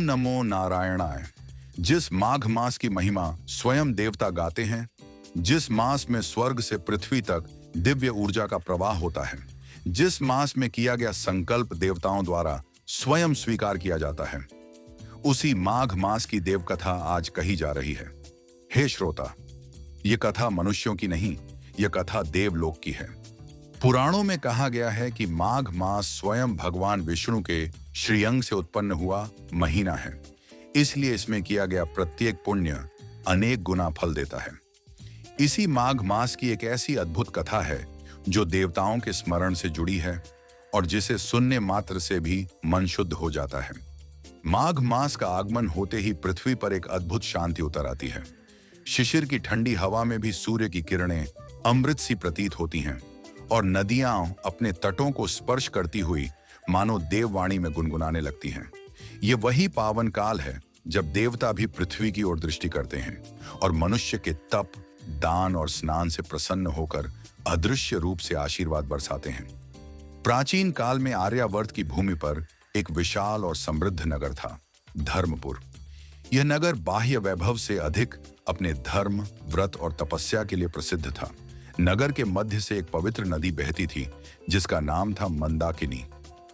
नमो नारायणाय। जिस माघ मास की महिमा स्वयं देवता गाते हैं, जिस मास में स्वर्ग से पृथ्वी तक दिव्य ऊर्जा का प्रवाह होता है, जिस मास में किया गया संकल्प देवताओं द्वारा स्वयं स्वीकार किया जाता है, उसी माघ मास की देवकथा आज कही जा रही है। हे श्रोता, ये कथा मनुष्यों की नहीं, यह कथा देवलोक की है। पुराणों में कहा गया है कि माघ मास स्वयं भगवान विष्णु के श्रीअंग से उत्पन्न हुआ महीना है, इसलिए इसमें किया गया प्रत्येक पुण्य अनेक गुना फल देता है। इसी माघ मास की एक ऐसी अद्भुत कथा है जो देवताओं के स्मरण से जुड़ी है और जिसे सुनने मात्र से भी मन शुद्ध हो जाता है। माघ मास का आगमन होते ही पृथ्वी पर एक अद्भुत शांति उतर आती है। शिशिर की ठंडी हवा में भी सूर्य की किरणें अमृत सी प्रतीत होती हैं और नदियां अपने तटों को स्पर्श करती हुई मानो देववाणी में गुनगुनाने लगती हैं। ये वही पावन काल है जब देवता भी पृथ्वी की ओर दृष्टि करते हैं और मनुष्य के तप, दान और स्नान से प्रसन्न होकर अदृश्य रूप से आशीर्वाद बरसाते हैं। प्राचीन काल में आर्यावर्त की भूमि पर एक विशाल और समृद्ध नगर था, धर्मपुर। यह नगर बाह्य वैभव से अधिक अपने धर्म, व्रत और तपस्या के लिए प्रसिद्ध था। नगर के मध्य से एक पवित्र नदी बहती थी जिसका नाम था मंदाकिनी।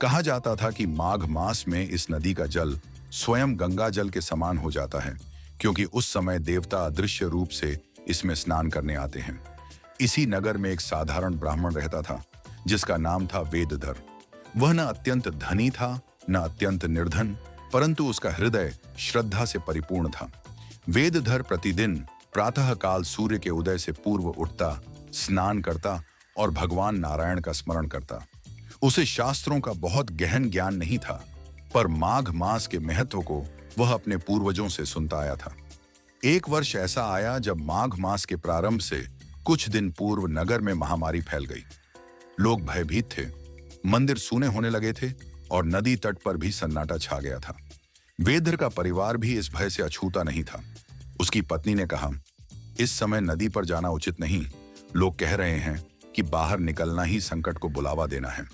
कहा जाता था कि माघ मास में इस नदी का जल स्वयं गंगा जल के समान हो जाता है, क्योंकि उस समय देवता अदृश्य रूप से इसमें स्नान करने आते हैं। इसी नगर में एक साधारण ब्राह्मण रहता था जिसका नाम था वेदधर। वह न अत्यंत धनी था न अत्यंत निर्धन, परंतु उसका हृदय श्रद्धा से परिपूर्ण था। वेदधर प्रतिदिन प्रातः काल सूर्य के उदय से पूर्व उठता, स्नान करता और भगवान नारायण का स्मरण करता। उसे शास्त्रों का बहुत गहन ज्ञान नहीं था, पर माघ मास के महत्व को वह अपने पूर्वजों से सुनता आया था। एक वर्ष ऐसा आया जब माघ मास के प्रारंभ से कुछ दिन पूर्व नगर में महामारी फैल गई। लोग भयभीत थे, मंदिर सूने होने लगे थे और नदी तट पर भी सन्नाटा छा गया था। वेदधर का परिवार भी इस भय से अछूता नहीं था। उसकी पत्नी ने कहा, इस समय नदी पर जाना उचित नहीं। लोग कह रहे हैं कि बाहर निकलना ही संकट को बुलावा देना है।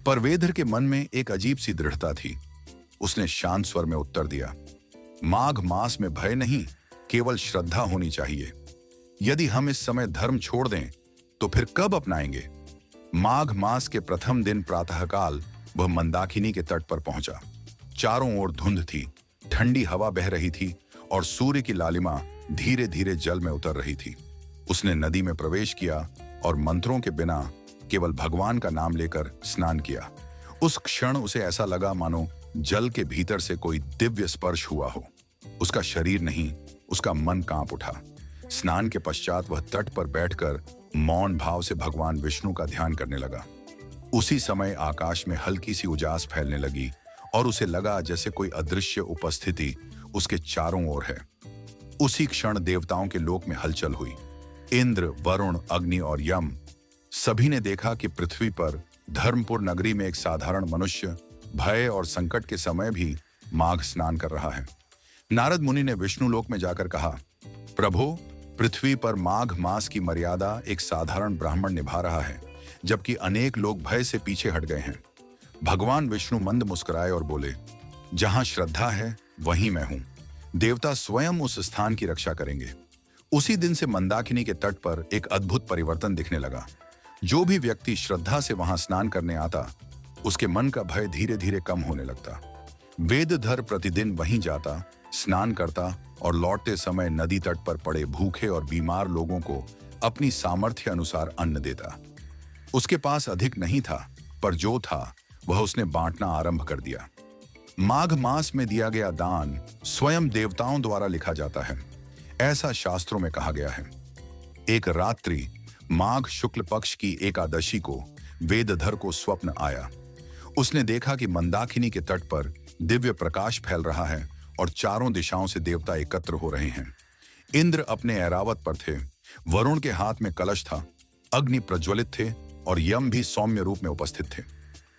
पर वेदधर के मन में एक अजीब सी दृढ़ता थी। उसने शांत स्वर में उत्तर दिया, माघ मास में भय नहीं, केवल श्रद्धा होनी चाहिए। यदि हम इस समय धर्म छोड़ दें तो फिर कब अपनाएंगे? माघ मास के प्रथम दिन प्रातःकाल वह मंदाकिनी के तट पर पहुंचा। चारों ओर धुंध थी, ठंडी हवा बह रही थी और सूर्य की लालिमा धीरे धीरे जल में उतर रही थी। उसने नदी में प्रवेश किया और मंत्रों के बिना केवल भगवान का नाम लेकर स्नान किया। उस क्षण उसे ऐसा लगा मानो जल के भीतर से कोई दिव्य स्पर्श हुआ हो। उसका शरीर नहीं, उसका मन कांप उठा। स्नान के पश्चात वह तट पर बैठकर मौन भाव से भगवान विष्णु का ध्यान करने लगा। उसी समय आकाश में हल्की सी उजास फैलने लगी और उसे लगा जैसे कोई अदृश्य उपस्थिति उसके चारों ओर है। उसी क्षण देवताओं के लोक में हलचल हुई। इंद्र, वरुण, अग्नि और यम सभी ने देखा कि पृथ्वी पर धर्मपुर नगरी में एक साधारण मनुष्य भय और संकट के समय भी माघ स्नान कर रहा है। नारद मुनि ने विष्णु लोक में जाकर कहा, प्रभो, पृथ्वी पर माघ मास की मर्यादा एक साधारण ब्राह्मण निभा रहा है, जबकि अनेक लोग भय से पीछे हट गए हैं। भगवान विष्णु मंद मुस्कुराए और बोले, जहां श्रद्धा है वहीं मैं हूं। देवता स्वयं उस स्थान की रक्षा करेंगे। उसी दिन से मंदाकिनी के तट पर एक अद्भुत परिवर्तन दिखने लगा। जो भी व्यक्ति श्रद्धा से वहां स्नान करने आता, उसके मन का भय धीरे धीरे कम होने लगता। वेदधर प्रतिदिन वहीं जाता, स्नान करता और लौटते समय नदी तट पर पड़े भूखे और बीमार लोगों को अपनी सामर्थ्य अनुसार अन्न देता। उसके पास अधिक नहीं था, पर जो था वह उसने बांटना आरंभ कर दिया। माघ मास में दिया गया दान स्वयं देवताओं द्वारा लिखा जाता है, ऐसा शास्त्रों में कहा गया है। एक रात्रि माघ शुक्ल पक्ष की एकादशी को वेदधर को स्वप्न आया। उसने देखा कि मंदाकिनी के तट पर दिव्य प्रकाश फैल रहा है और चारों दिशाओं से देवता एकत्र हो रहे हैं। इंद्र अपने ऐरावत पर थे, वरुण के हाथ में कलश था, अग्नि प्रज्वलित थे और यम भी सौम्य रूप में उपस्थित थे।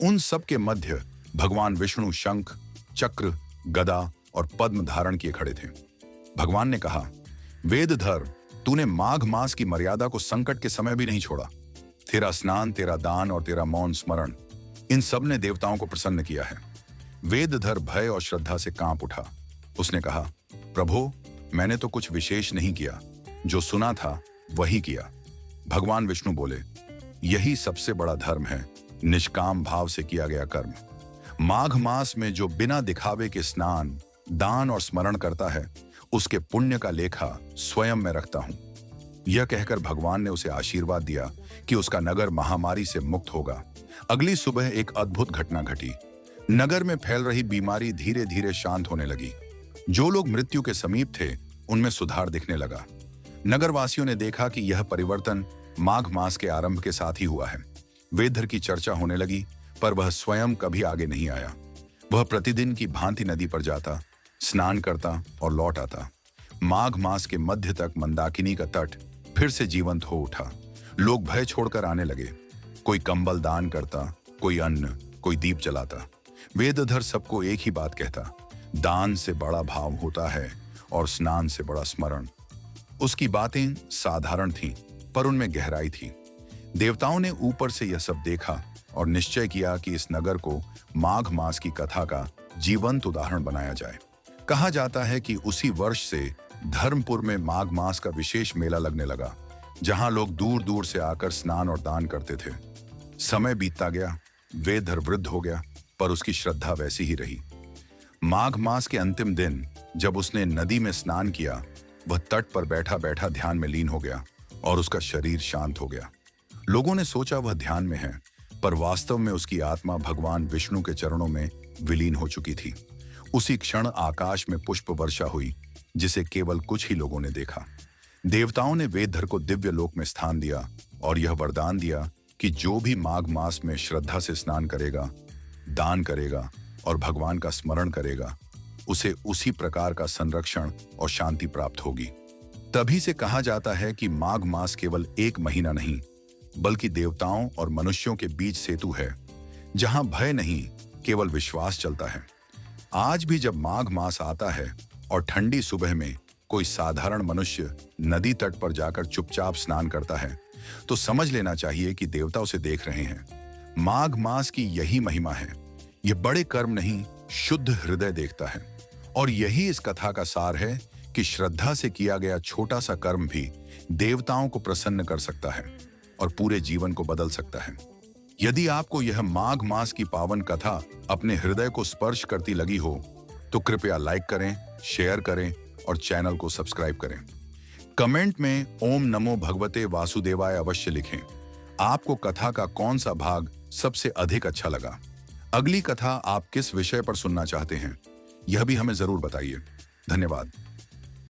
उन सब के मध्य भगवान विष्णु शंख, चक्र, गदा और पद्म धारण किए खड़े थे। भगवान ने कहा, वेदधर, तूने माघ मास की मर्यादा को संकट के समय भी नहीं छोड़ा। तेरा स्नान, तेरा दान और तेरा मौन स्मरण, इन सब ने देवताओं को प्रसन्न किया है। वेदधर भय और श्रद्धा से कांप उठा। उसने कहा, प्रभु, मैंने तो कुछ विशेष नहीं किया, जो सुना था वही किया। भगवान विष्णु बोले, यही सबसे बड़ा धर्म है, निष्काम भाव से किया गया कर्म। माघ मास में जो बिना दिखावे के स्नान, दान और स्मरण करता है, उसके पुण्य का लेखा स्वयं मैं रखता हूं। यह कहकर भगवान ने उसे आशीर्वाद दिया कि उसका नगर महामारी से मुक्त होगा। अगली सुबह एक अद्भुत घटना घटी। नगर में फैल रही बीमारी धीरे धीरे शांत होने लगी। जो लोग मृत्यु के समीप थे, उनमें सुधार दिखने लगा। नगरवासियों ने देखा कि यह परिवर्तन माघ मास के आरंभ के साथ ही हुआ है। वेदधर की चर्चा होने लगी, पर वह स्वयं कभी आगे नहीं आया। वह प्रतिदिन की भांति नदी पर जाता, स्नान करता और लौट आता। माघ मास के मध्य तक मंदाकिनी का तट फिर से जीवंत हो उठा। लोग भय छोड़कर आने लगे। कोई कंबल दान करता, कोई अन्न, कोई दीप जलाता। वेदधर सबको एक ही बात कहता, दान से बड़ा भाव होता है और स्नान से बड़ा स्मरण। उसकी बातें साधारण थीं, पर उनमें गहराई थी। देवताओं ने ऊपर से यह सब देखा और निश्चय किया कि इस नगर को माघ मास की कथा का जीवंत उदाहरण बनाया जाए। कहा जाता है कि उसी वर्ष से धर्मपुर में माघ मास का विशेष मेला लगने लगा, जहां लोग दूर दूर से आकर स्नान और दान करते थे। समय बीतता गया, वेदधर वृद्ध हो गया, पर उसकी श्रद्धा वैसी ही रही। माघ मास के अंतिम दिन जब उसने नदी में स्नान किया, वह तट पर बैठा बैठा ध्यान में लीन हो गया और उसका शरीर शांत हो गया। लोगों ने सोचा वह ध्यान में है, पर वास्तव में उसकी आत्मा भगवान विष्णु के चरणों में विलीन हो चुकी थी। उसी क्षण आकाश में पुष्प वर्षा हुई, जिसे केवल कुछ ही लोगों ने देखा। देवताओं ने वेदधर को दिव्य लोक में स्थान दिया और यह वरदान दिया कि जो भी माघ मास में श्रद्धा से स्नान करेगा, दान करेगा और भगवान का स्मरण करेगा, उसे उसी प्रकार का संरक्षण और शांति प्राप्त होगी। तभी से कहा जाता है कि माघ मास केवल एक महीना नहीं, बल्कि देवताओं और मनुष्यों के बीच सेतु है, जहां भय नहीं, केवल विश्वास चलता है। आज भी जब माघ मास आता है और ठंडी सुबह में कोई साधारण मनुष्य नदी तट पर जाकर चुपचाप स्नान करता है, तो समझ लेना चाहिए कि देवता उसे देख रहे हैं। माघ मास की यही महिमा है। यह बड़े कर्म नहीं, शुद्ध हृदय देखता है। और यही इस कथा का सार है कि श्रद्धा से किया गया छोटा सा कर्म भी देवताओं को प्रसन्न कर सकता है और पूरे जीवन को बदल सकता है। यदि आपको यह माघ मास की पावन कथा अपने हृदय को स्पर्श करती लगी हो, तो कृपया लाइक करें, शेयर करें और चैनल को सब्सक्राइब करें। कमेंट में ओम नमो भगवते वासुदेवाय अवश्य लिखें। आपको कथा का कौन सा भाग सबसे अधिक अच्छा लगा? अगली कथा आप किस विषय पर सुनना चाहते हैं, यह भी हमें जरूर बताइए। धन्यवाद।